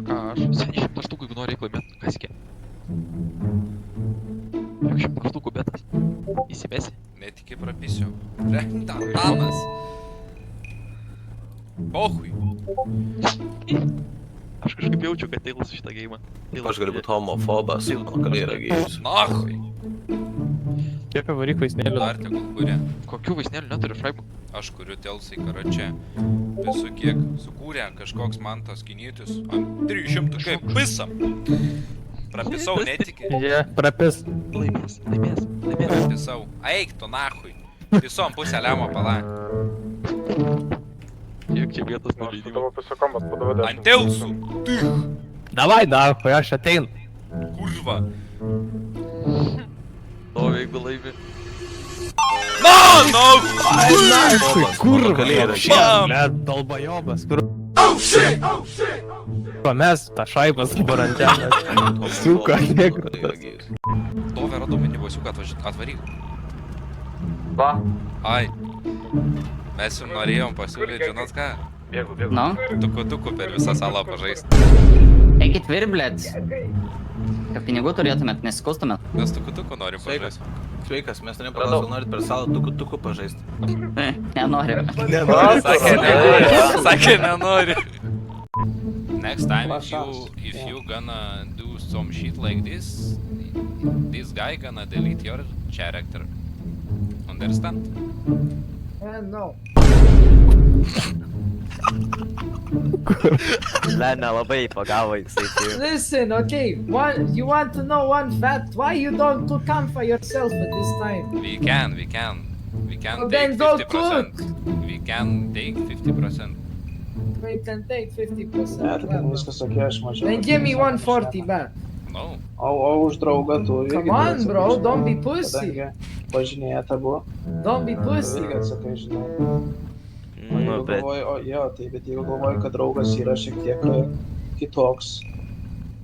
Ką aš? 700 štukų, jeigu nori laimėt, kas kie? 100 štukų betas. Įsimesi? Netikiai prapisiu. Tanas. Pohui. Aš kažkaip jaučiu, kad Tailas šitą geimą. Aš galiu būti homofobas, mano kalė yra gėjus. Nahui. Kiek varyk vaisnėlių? Dar tegul kuria. Kokių vaisnėlių neturiu šaibų? Aš kuriu Telsai Karače. Visų kiek sukūrė kažkoks Mantas Kinietis. Ant 300 kaip pisam. Prapisau, netiki. Jie, prapis. Laimės. Prapisau. Eik tu nahui. Visom pusę lemo palą. Kiek čia vietos nuleidimo? Ant Telsų. Davai, nahui, aš ateinu. Kurva. O jeigu laimi. Nahui, kurva. kalė yra Bam! Net dalbajobas, kur... Mes tą šaibas dabar ant žemės. Suka, negras. Dove radau minibosiuką, atvaryk. Va. Ai. Mes jums norėjom pasiūlyti, žinot ką? Nu? Tuku per visą salą pažaist. Eikit virblėt. Kad pinigų turėtumėt, nesikustumėt. Mes tuku norim Sveikas. pažaist. Sveikas, mes norėjom paklausti, norit per salą tuku pažaist. Nenoriu. Sakė, nenori. Next time, if you gonna do some shit like this guy gonna delete your character. Understand? No. Ne, nelabai pagavo jisai. Listen, okay. You want to know one fact? Why you don't come for yourself at this time? We can Well, take then don't 50%. We can take 50%. We can take 50%. Ne, tai ten viskas okei, aš mačiau. Then give me 140 back. No. O už draugą tu irgi... Come on, bro, don't be pussy. Kadangi pažinėjate buvo, Don't be pussy. irgi atsakai, žinai. Nu, Jeigu bet... galvoji, tai bet jeigu galvoji, kad draugas yra šiek tiek kitoks,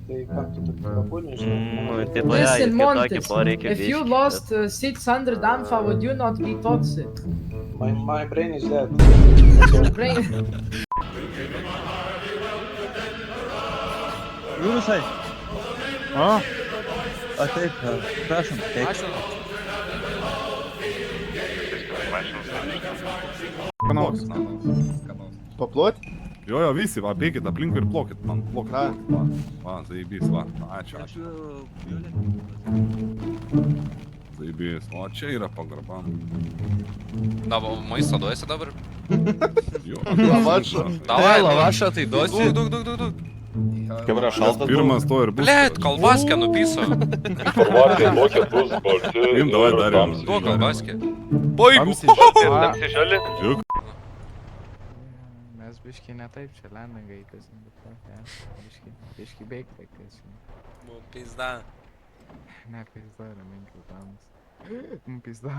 tai ką tu taip kabūni, žinai. Nu, tai toje Listen, kitokį Montes, poreikį if you lost 600 amfa, would you not be toxic? My brain is dead. Your brain... Jūrusai. O? Ateik, prašom, ateik. Kanaus. Paplot? Jo, visi, va, bėkit aplinkui ir plokit, man plokit. Va, zaibys, va, ačiū. Zaibys, o čia yra pagarba. Na, maisto duosi dabar? Jo. Lavašą. Davai, lavašą tai duosi. Daug. Kaip yra šaltas? Pirmas to ir bus. Blet, kalbaskę nupiso. Im, davai darėm. Duo kalbaskę. Baigu. Žiūk. Mes biški ne taip čia lenda gaitas. Biški beik vaikas. Pizda. Ne, pizda, raminkis damas. Pizda.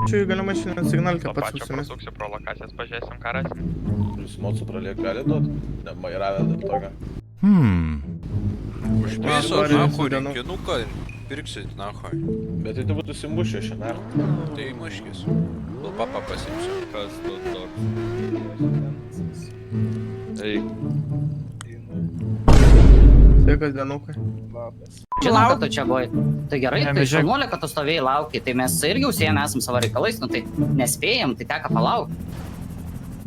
Čia galima šiandien signalkę pats užsimest. Pasuksiu pro lokacijas, pažiūrėsim, ką rasim. Jūs mocu praliek gali duot? Ne, mairavę dar tokią. Užpiso, Dabar nahu, dienų. rinkinuką ir pirksit, nahu. Bet tai tu būtų simušę šiandien. Tai maškis. Gal papa pasimsiu. Kas tu toks? Sveikas dienukai. Žinau, kad tu čia buvai. Tai gerai, tai Nebežiūrėk. šaunuolė, kad tu stovėjai laukiai. Tai mes irgi užsiėmė esam savo reikalais, nu tai nespėjom, tai teka palaukti.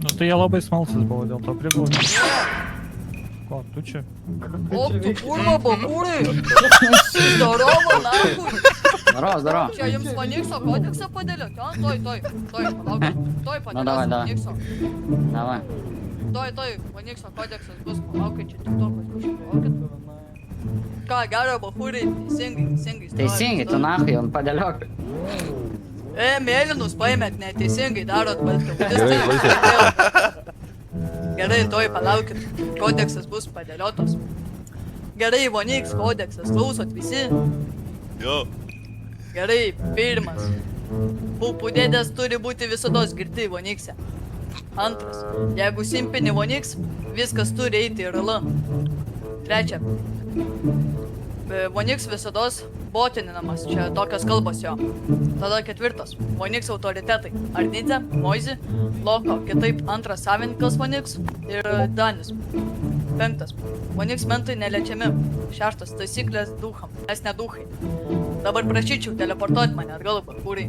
Nu tai jie labai smalsus buvo, dėl to pribūdė. Ko, tu čia? О, tu kurva, bakūrai! Здорово, nahui! Здорово. Čia jums Fonikso kodeksą padėliot, jo? Toj, palaukit. Toj Nu, davai, padėlios davai. Fonikso. Davai. Toj, Fonikso kodeksas bus, palaukit, čia tik tokas bus, palaukit. Ką, gero, bakūrai, teisingai. Teisingai, tu nahui, jau padėliok. Mėlynus paėmėt, neteisingai darot, bet Gerai, toj palaukit, kodeksas bus padėliotas. Gerai, Voniks kodeksas, klausot visi? Jo. Gerai, pirmas. Pupų dėdės turi būti visados girti Vonikse. Antras, jeigu simpini Voniks, viskas turi eiti į RL. Trečia, Voniks visados botininamas, čia tokios kalbos jo. Tada ketvirtas, Voniks autoritetai. Arnidze, Moizi, Loko, kitaip antras savininkas Voniks ir Danis. 5. Oniks mentai neliečiami. 6. Taisyklės duham. Mes ne duhai. Dabar prašyčiau teleportuoti mane atgal į parkūrį.